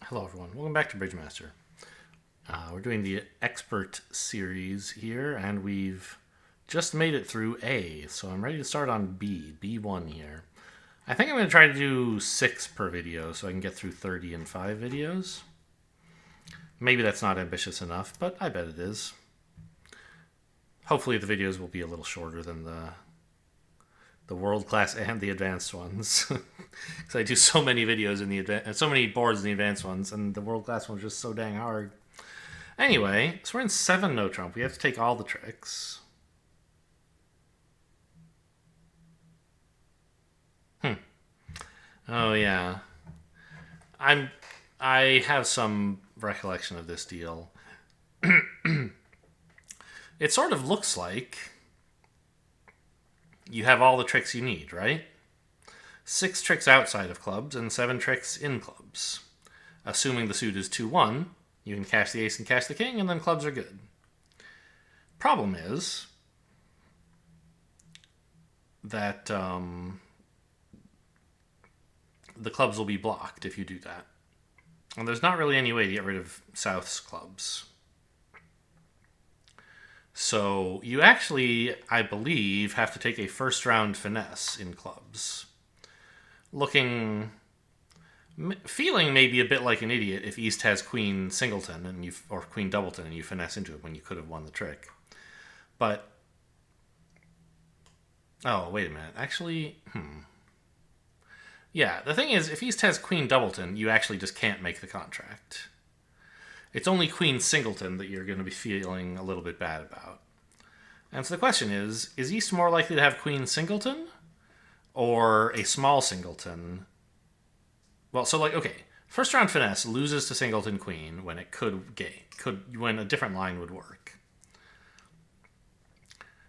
Hello everyone, welcome back to Bridgemaster. We're doing the expert series here, and we've just made it through A, so I'm ready to start on B1 here. I think I'm going to try to do 6 per video so I can get through 30 in 5 videos. Maybe that's not ambitious enough, but I bet it is. Hopefully the videos will be a little shorter than the world class and the advanced ones, because I do so many videos in the so many boards in the advanced ones, and the world class ones are just so dang hard. Anyway, so we're in 7 no trump. We have to take all the tricks. Oh yeah, I'm. I have some recollection of this deal. It sort of looks like you have all the tricks you need, right? 6 tricks outside of clubs and 7 tricks in clubs. Assuming the suit is 2-1, you can cash the ace and cash the king, and then clubs are good. Problem is that the clubs will be blocked if you do that. And there's not really any way to get rid of South's clubs. So you actually, I believe, have to take a first round finesse in clubs. Feeling maybe a bit like an idiot if East has Queen Singleton or Queen Doubleton and you finesse into it when you could have won the trick. But oh, wait a minute. Actually, yeah, the thing is, if East has Queen Doubleton, you actually just can't make the contract. It's only Queen Singleton that you're going to be feeling a little bit bad about. And so the question is East more likely to have Queen Singleton or a small Singleton? Well, so okay, first round finesse loses to Singleton Queen when it when a different line would work.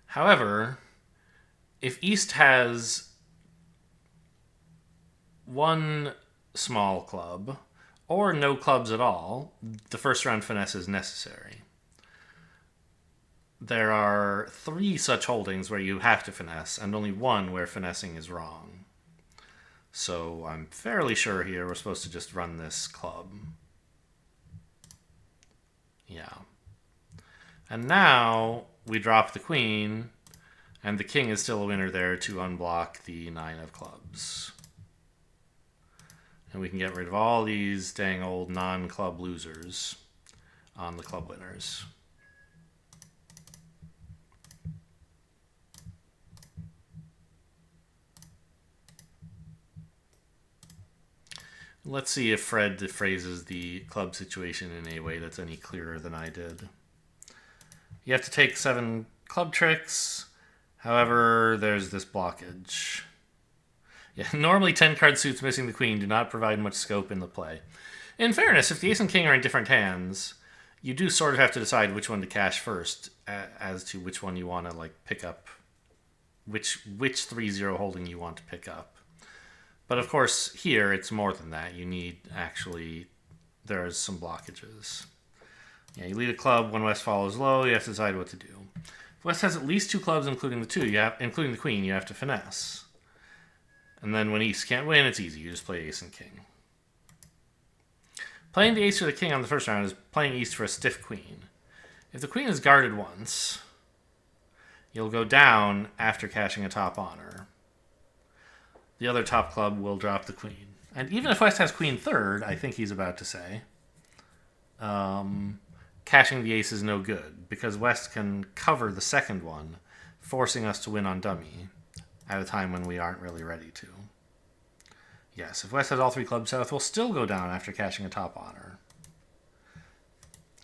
However, if East has one small club or no clubs at all, the first round finesse is necessary. There are 3 such holdings where you have to finesse, and only 1 where finessing is wrong. So I'm fairly sure here we're supposed to just run this club. Yeah. And now we drop the queen, and the king is still a winner there to unblock the 9 of clubs. And we can get rid of all these dang old non-club losers on the club winners. Let's see if Fred phrases the club situation in a way that's any clearer than I did. You have to take 7 club tricks. However, there's this blockage. Yeah, normally 10 card suits missing the queen do not provide much scope in the play. In fairness, if the ace and king are in different hands, you do sort of have to decide which one to cash first as to which one you want to pick up, which 3-0 holding you want to pick up. But of course, here it's more than that. You need there's some blockages. Yeah, you lead a club when West follows low. You have to decide what to do. If West has at least 2 clubs, including the queen, you have to finesse. And then when East can't win, it's easy. You just play ace and king. Playing the ace or the king on the first round is playing East for a stiff queen. If the queen is guarded once, you'll go down after cashing a top honor. The other top club will drop the queen. And even if West has queen third, I think he's about to say, cashing the ace is no good, because West can cover the second one, forcing us to win on dummy at a time when we aren't really ready to. Yes, if West has all 3 clubs, South will still go down after cashing a top honor.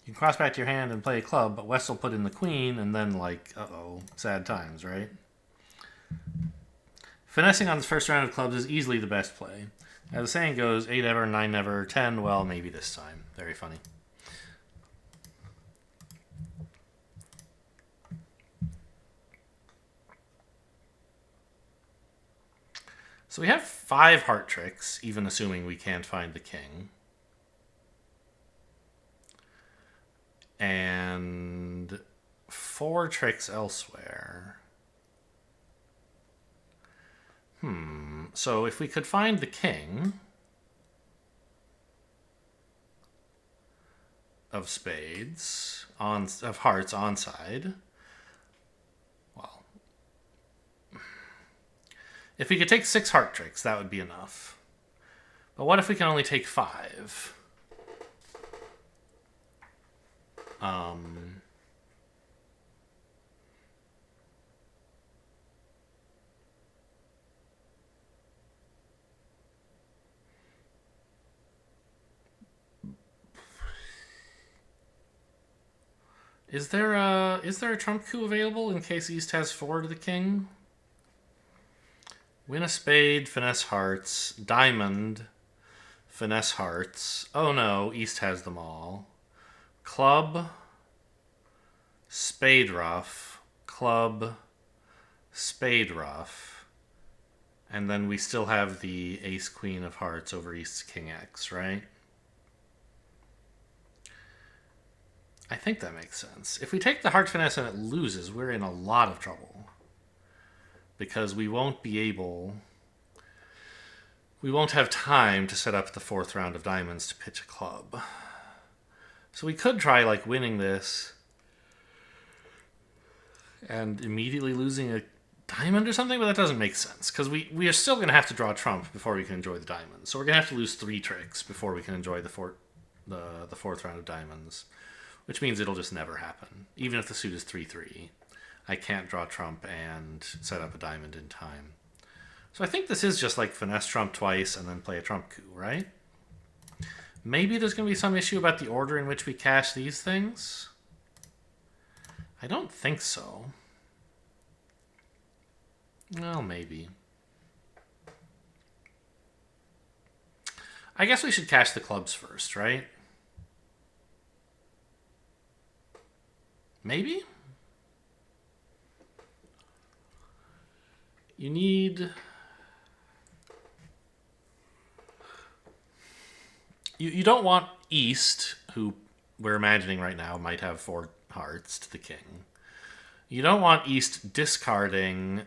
You can cross back to your hand and play a club, but West will put in the queen, and then uh-oh, sad times, right? Finessing on the first round of clubs is easily the best play. As the saying goes, 8 ever, 9 never, 10, well, maybe this time. Very funny. So we have 5 heart tricks, even assuming we can't find the king. And 4 tricks elsewhere. So if we could find the king, of spades, of hearts onside. Well, if we could take 6 heart tricks, that would be enough. But what if we can only take 5? Is there a trump coup available in case East has 4 to the king? Win a spade, finesse hearts, diamond, finesse hearts. Oh no, East has them all. Club, spade ruff, club, spade ruff. And then we still have the ace queen of hearts over East's king X, right? I think that makes sense. If we take the heart finesse and it loses, we're in a lot of trouble. Because we won't have time to set up the 4th round of diamonds to pitch a club. So we could try like winning this and immediately losing a diamond or something, but that doesn't make sense because we are still going to have to draw trump before we can enjoy the diamonds. So we're going to have to lose 3 tricks before we can enjoy the 4th round of diamonds, which means it'll just never happen. Even if the suit is 3-3, I can't draw trump and set up a diamond in time. So I think this is just like finesse trump twice and then play a trump coup, right? Maybe there's going to be some issue about the order in which we cash these things. I don't think so. Well, maybe. I guess we should cash the clubs first, right? Maybe? You need... You don't want East, who we're imagining right now might have 4 hearts to the king. You don't want East discarding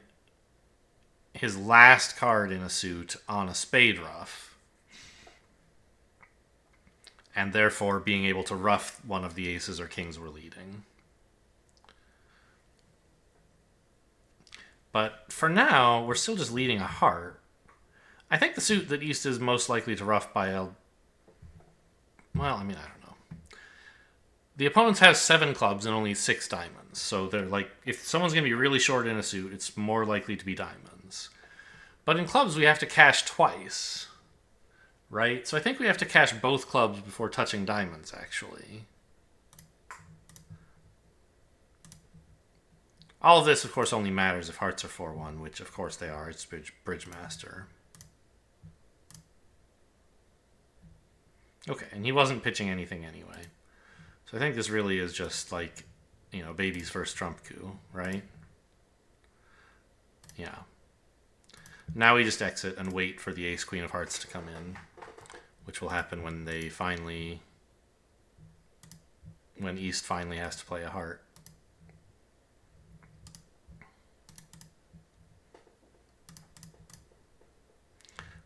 his last card in a suit on a spade ruff, and therefore being able to ruff one of the aces or kings we're leading. But for now, we're still just leading a heart. I think the suit that East is most likely to ruff by a... Well, I mean, I don't know. The opponents have 7 clubs and only 6 diamonds. So they're like, if someone's going to be really short in a suit, it's more likely to be diamonds. But in clubs, we have to cash twice. Right? So I think we have to cash both clubs before touching diamonds, actually. All of this, of course, only matters if hearts are 4-1, which, of course, they are. It's Bridge Master. Okay, and he wasn't pitching anything anyway. So I think this really is just like, you know, baby's first trump coup, right? Yeah. Now we just exit and wait for the ace queen of hearts to come in, which will happen when East finally has to play a heart.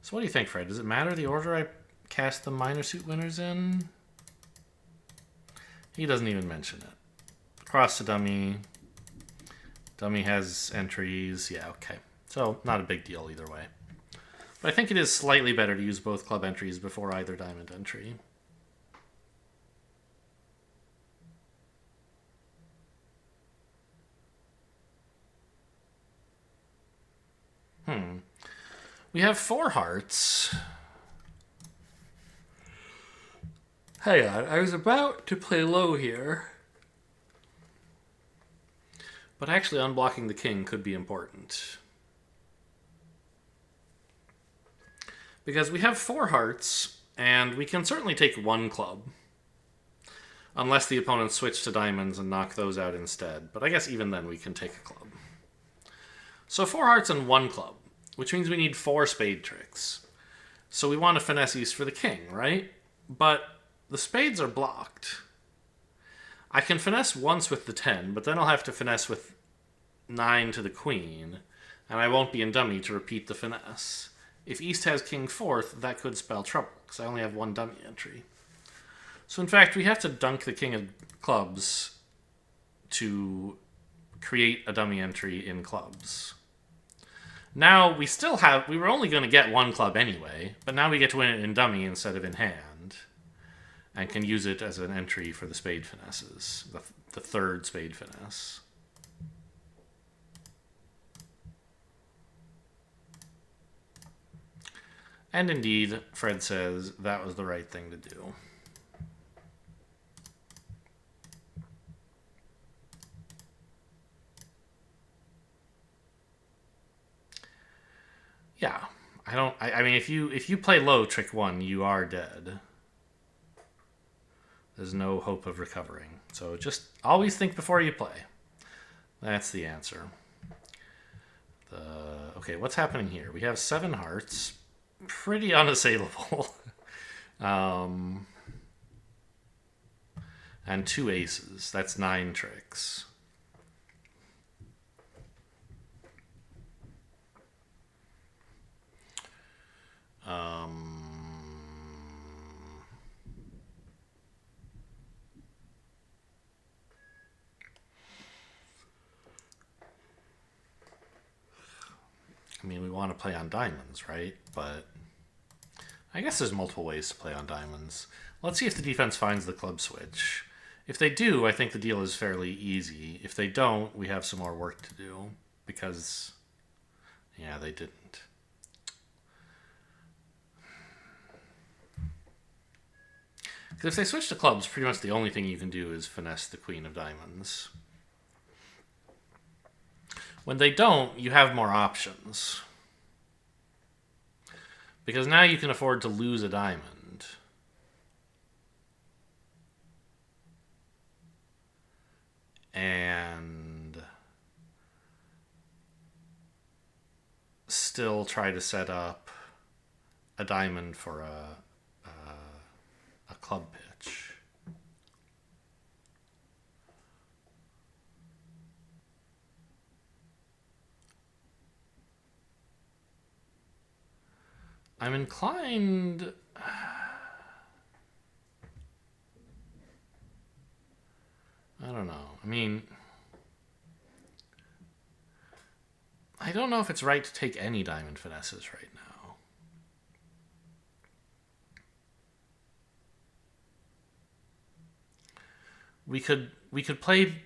So what do you think, Fred? Does it matter the order I cast the minor suit winners in? He doesn't even mention it. Cross to dummy. Dummy has entries. Yeah, okay. So not a big deal either way. But I think it is slightly better to use both club entries before either diamond entry. We have 4 hearts. Hang on, I was about to play low here. But actually unblocking the king could be important. Because we have 4 hearts, and we can certainly take 1 club. Unless the opponents switch to diamonds and knock those out instead. But I guess even then we can take a club. So 4 hearts and 1 club, which means we need 4 spade tricks. So we want to finesse East for the king, right? But the spades are blocked. I can finesse once with the 10, but then I'll have to finesse with 9 to the queen, and I won't be in dummy to repeat the finesse. If East has king 4th, that could spell trouble, because I only have 1 dummy entry. So in fact, we have to dunk the king of clubs to create a dummy entry in clubs. Now we still have, we were only going to get one club anyway, but now we get to win it in dummy instead of in hand, and can use it as an entry for the spade finesses, the third spade finesse. And indeed, Fred says that was the right thing to do. Yeah, I mean, if you play low trick 1, you are dead. There's no hope of recovering. So just always think before you play. That's the answer. Okay, what's happening here? We have 7 hearts. Pretty unassailable. And 2 aces. That's 9 tricks. I mean, we want to play on diamonds, right? But I guess there's multiple ways to play on diamonds. Let's see if the defense finds the club switch. If they do, I think the deal is fairly easy. If they don't, we have some more work to do. Because, yeah, they didn't. Because if they switch to clubs, pretty much the only thing you can do is finesse the queen of diamonds. When they don't, you have more options. Because now you can afford to lose a diamond. And still try to set up a diamond for a club pitch. I'm inclined... I don't know. I mean... I don't know if it's right to take any diamond finesses right now. We could play...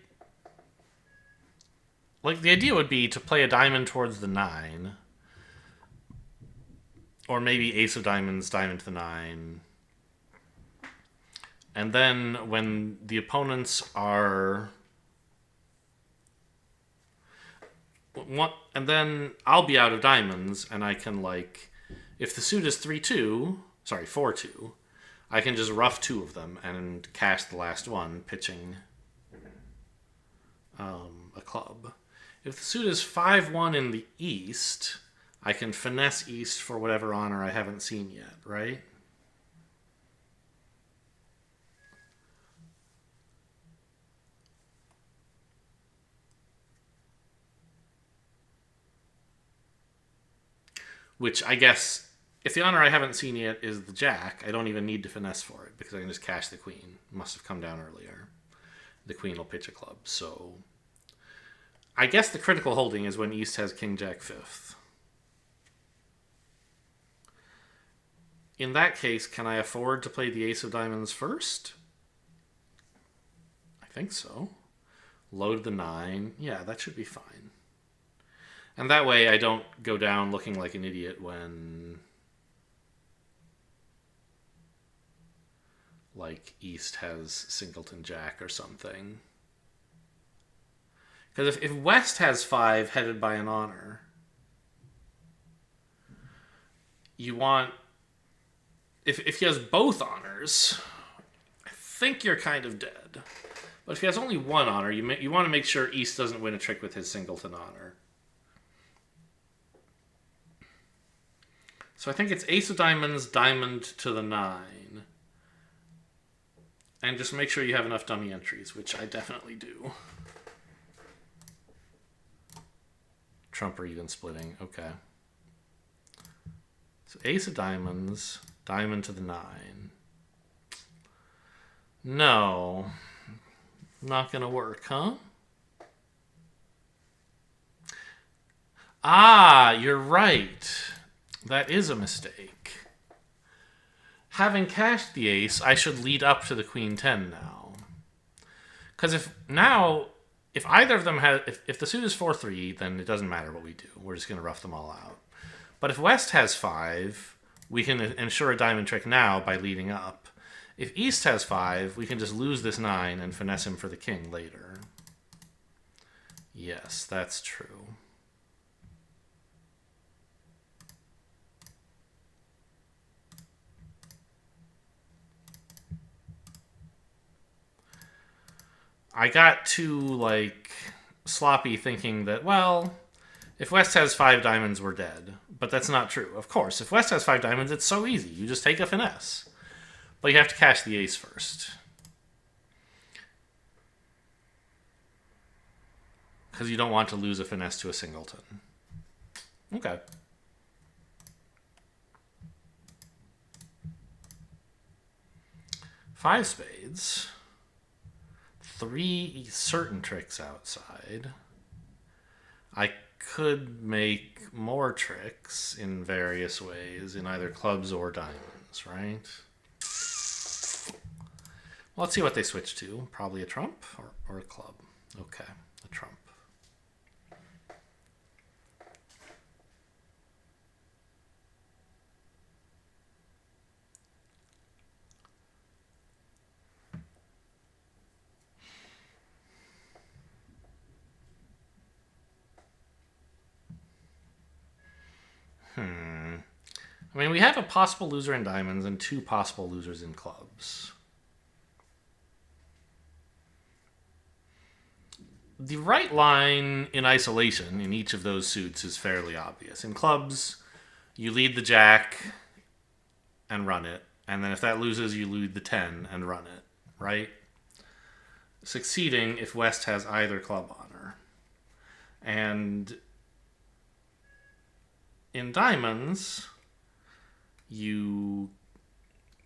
Like, the idea would be to play a diamond towards the 9... Or maybe ace of diamonds, diamond to the 9. And then when the opponents are... And then I'll be out of diamonds, and I can, like... If the suit is 3-2... Sorry, 4-2... I can just rough 2 of them and cash the last one, pitching a club. If the suit is 5-1 in the east... I can finesse east for whatever honor I haven't seen yet, right? Which I guess, if the honor I haven't seen yet is the jack, I don't even need to finesse for it because I can just cash the queen. It must have come down earlier. The queen will pitch a club, so... I guess the critical holding is when east has king jack 5th. In that case, can I afford to play the ace of diamonds first? I think so. Load the 9. Yeah, that should be fine. And that way I don't go down looking like an idiot when... like, east has singleton jack or something. Because if west has 5 headed by an honor, you want... If he has both honors, I think you're kind of dead. But if he has only one honor, you want to make sure east doesn't win a trick with his singleton honor. So I think it's ace of diamonds, diamond to the 9. And just make sure you have enough dummy entries, which I definitely do. Trump or even splitting, okay. So ace of diamonds... Diamond to the 9. No. Not gonna work, huh? Ah, you're right. That is a mistake. Having cashed the ace, I should lead up to the queen 10 now. Because if either of them has, if the suit is 4-3, then it doesn't matter what we do. We're just going to rough them all out. But if West has 5, we can ensure a diamond trick now by leading up. If East has 5, we can just lose this 9 and finesse him for the king later. Yes, that's true. I got too, like, sloppy thinking that, well, if West has 5 diamonds, we're dead. But that's not true. Of course, if West has 5 diamonds, it's so easy. You just take a finesse. But you have to cash the ace first. Because you don't want to lose a finesse to a singleton. Okay. Five spades. 3 certain tricks outside. I could make more tricks in various ways, in either clubs or diamonds, right? Well, let's see what they switch to. Probably a trump or a club. Okay, a trump. I mean, we have a possible loser in diamonds and 2 possible losers in clubs. The right line in isolation in each of those suits is fairly obvious. In clubs, you lead the jack and run it. And then if that loses, you lead the 10 and run it, right? Succeeding if West has either club honor. And in diamonds, you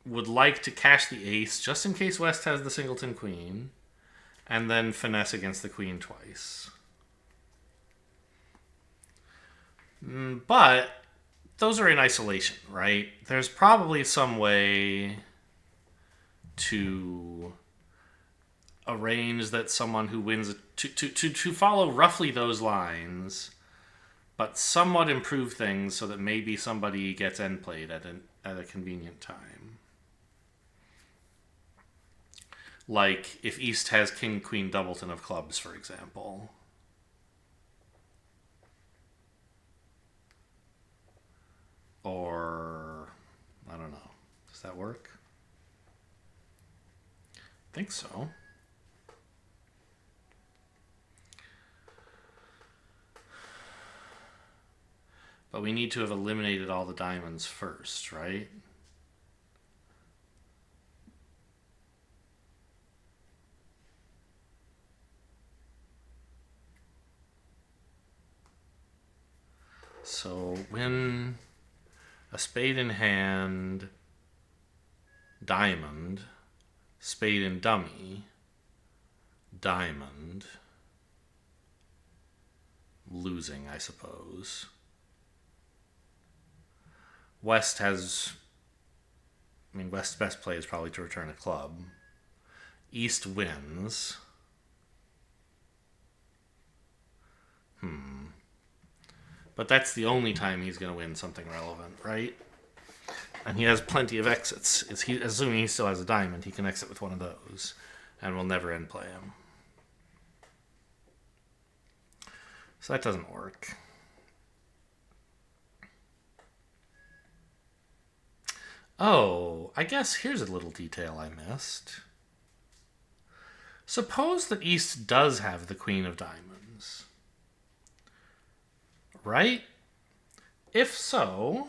would like to cash the ace just in case West has the singleton queen, and then finesse against the queen twice. But those are in isolation, right? There's probably some way to arrange that someone who wins to follow roughly those lines, but somewhat improve things so that maybe somebody gets end played at a convenient time. Like if East has King Queen Doubleton of clubs, for example. Or I don't know. Does that work? I think so. But we need to have eliminated all the diamonds first, right? So when a spade in hand, diamond, spade in dummy, diamond, losing, I suppose. West has... I mean, West's best play is probably to return a club. East wins. But that's the only time he's going to win something relevant, right? And he has plenty of exits. Assuming he still has a diamond, he can exit with one of those. And we'll never end play him. So that doesn't work. Oh, I guess here's a little detail I missed. Suppose that East does have the Queen of Diamonds. Right? If so,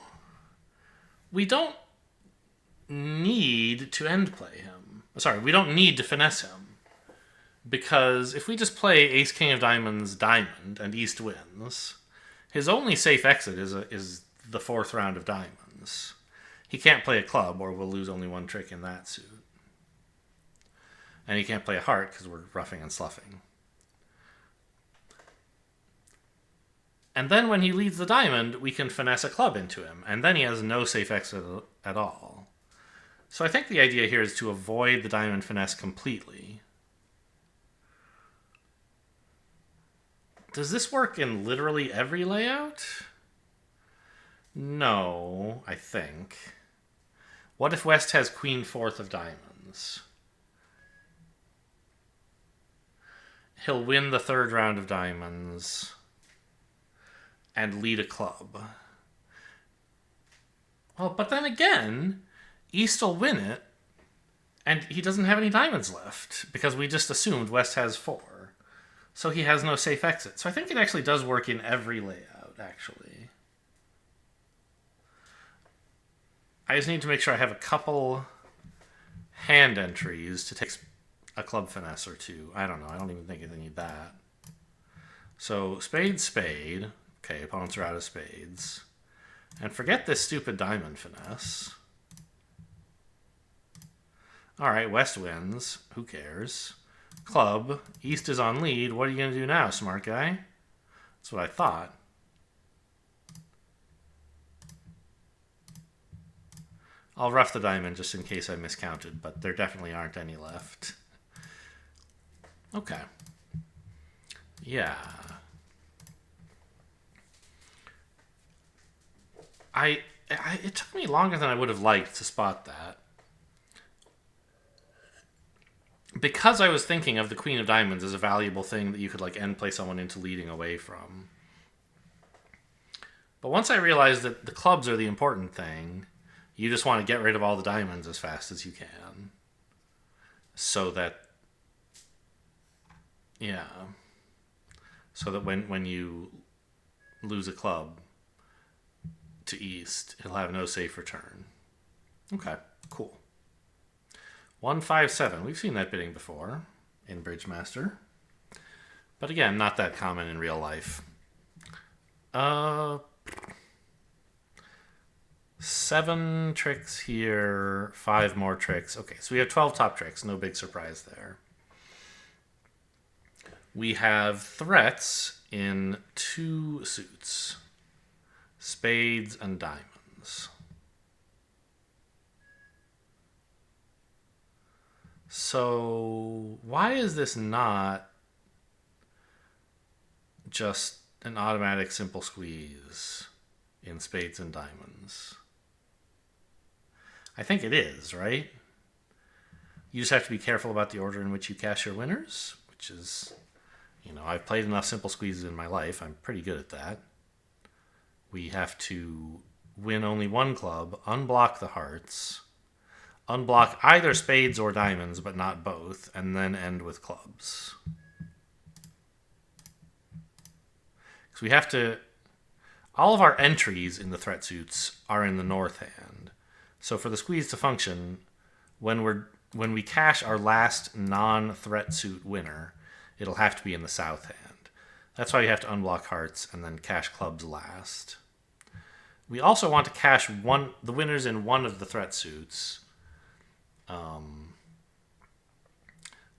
we don't need to end play him. Sorry, we don't need to finesse him. Because if we just play Ace King of Diamonds diamond and East wins, his only safe exit is the 4th round of diamonds. He can't play a club or we'll lose only one trick in that suit. And he can't play a heart because we're roughing and sloughing. And then when he leads the diamond, we can finesse a club into him. And then he has no safe exit at all. So I think the idea here is to avoid the diamond finesse completely. Does this work in literally every layout? No, I think. What if West has queen fourth of diamonds? He'll win the third round of diamonds and lead a club. Well, but then again, East will win it, and he doesn't have any diamonds left because we just assumed West has 4. So he has no safe exit. So I think it actually does work in every layout, actually. I just need to make sure I have a couple hand entries to take a club finesse or 2. I don't know. I don't even think I need that. So spade, spade. Okay, opponents are out of spades. And forget this stupid diamond finesse. All right, West wins. Who cares? Club. East is on lead. What are you going to do now, smart guy? That's what I thought. I'll rough the diamond just in case I miscounted, but there definitely aren't any left. Okay. Yeah. It took me longer than I would have liked to spot that. Because I was thinking of the Queen of Diamonds as a valuable thing that you could like end play someone into leading away from. But once I realized that the clubs are the important thing, you just want to get rid of all the diamonds as fast as you can. So that, yeah. So that when you lose a club to East, he'll have no safe return. Okay, cool. 157. We've seen that bidding before in Bridgemaster. But again, not that common in real life. 7 tricks here, 5 more tricks. Okay, so we have 12 top tricks. No big surprise there. We have threats in 2 suits. Spades and diamonds. So why is this not just an automatic simple squeeze in spades and diamonds? I think it is, right? You just have to be careful about the order in which you cash your winners, which is, I've played enough simple squeezes in my life. I'm pretty good at that. We have to win only 1 club, unblock the hearts, unblock either spades or diamonds, but not both, and then end with clubs. Because we have to... All of our entries in the threat suits are in the north hand. So for the squeeze to function, when we cash our last non-threat suit winner, it'll have to be in the south hand. That's why you have to unblock hearts and then cash clubs last. We also want to cash the winners in one of the threat suits,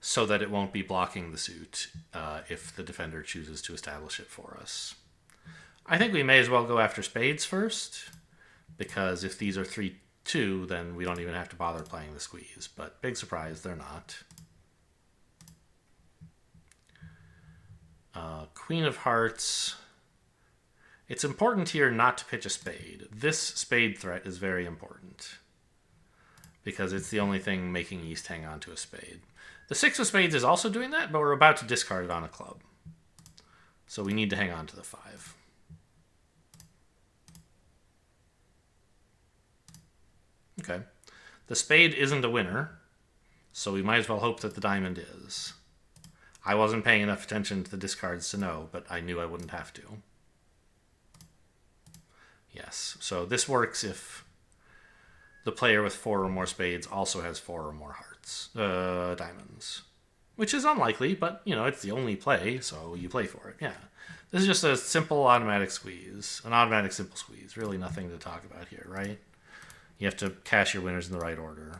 so that it won't be blocking the suit if the defender chooses to establish it for us. I think we may as well go after spades first, because if these are 3-2, then we don't even have to bother playing the squeeze. But big surprise, they're not. Queen of Hearts. It's important here not to pitch a spade. This spade threat is very important, because it's the only thing making East hang on to a spade. The 6 of spades is also doing that, but we're about to discard it on a club. So we need to hang on to the 5. Okay. The spade isn't a winner, so we might as well hope that the diamond is. I wasn't paying enough attention to the discards to know, but I knew I wouldn't have to. Yes, so this works if the player with 4 or more spades also has 4 or more hearts, diamonds. Which is unlikely, but, it's the only play, so you play for it, yeah. This is just a simple automatic squeeze, an automatic simple squeeze. Really nothing to talk about here, right? You have to cash your winners in the right order.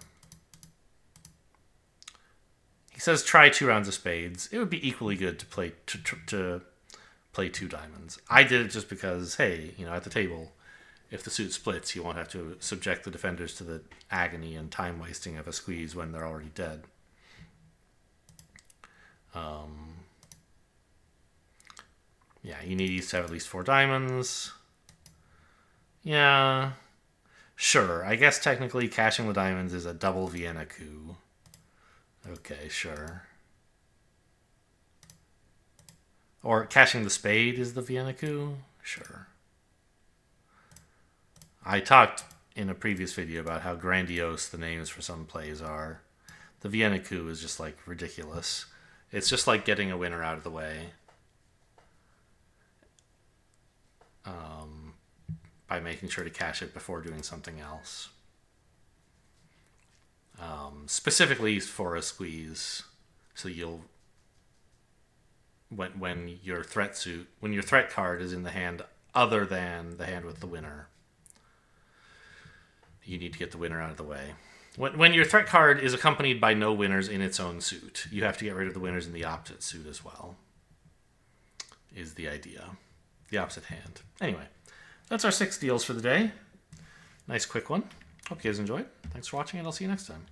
says try 2 rounds of spades. It would be equally good to play to play 2 diamonds. I did it just because, hey, you know, at the table, if the suit splits, you won't have to subject the defenders to the agony and time wasting of a squeeze when they're already dead. Yeah, you need to have at least 4 diamonds. Yeah, sure. I guess technically cashing the diamonds is a double Vienna coup. Okay, sure. Or cashing the spade is the Vienna coup? Sure. I talked in a previous video about how grandiose the names for some plays are. The Vienna coup is just like ridiculous. It's just like getting a winner out of the way. By making sure to cash it before doing something else. Specifically for a squeeze. So you'll... When your threat card is in the hand other than the hand with the winner, you need to get the winner out of the way. When your threat card is accompanied by no winners in its own suit, you have to get rid of the winners in the opposite suit as well, is the idea. The opposite hand. Anyway, that's our 6 deals for the day. Nice quick one. Hope you guys enjoyed. Thanks for watching, and I'll see you next time.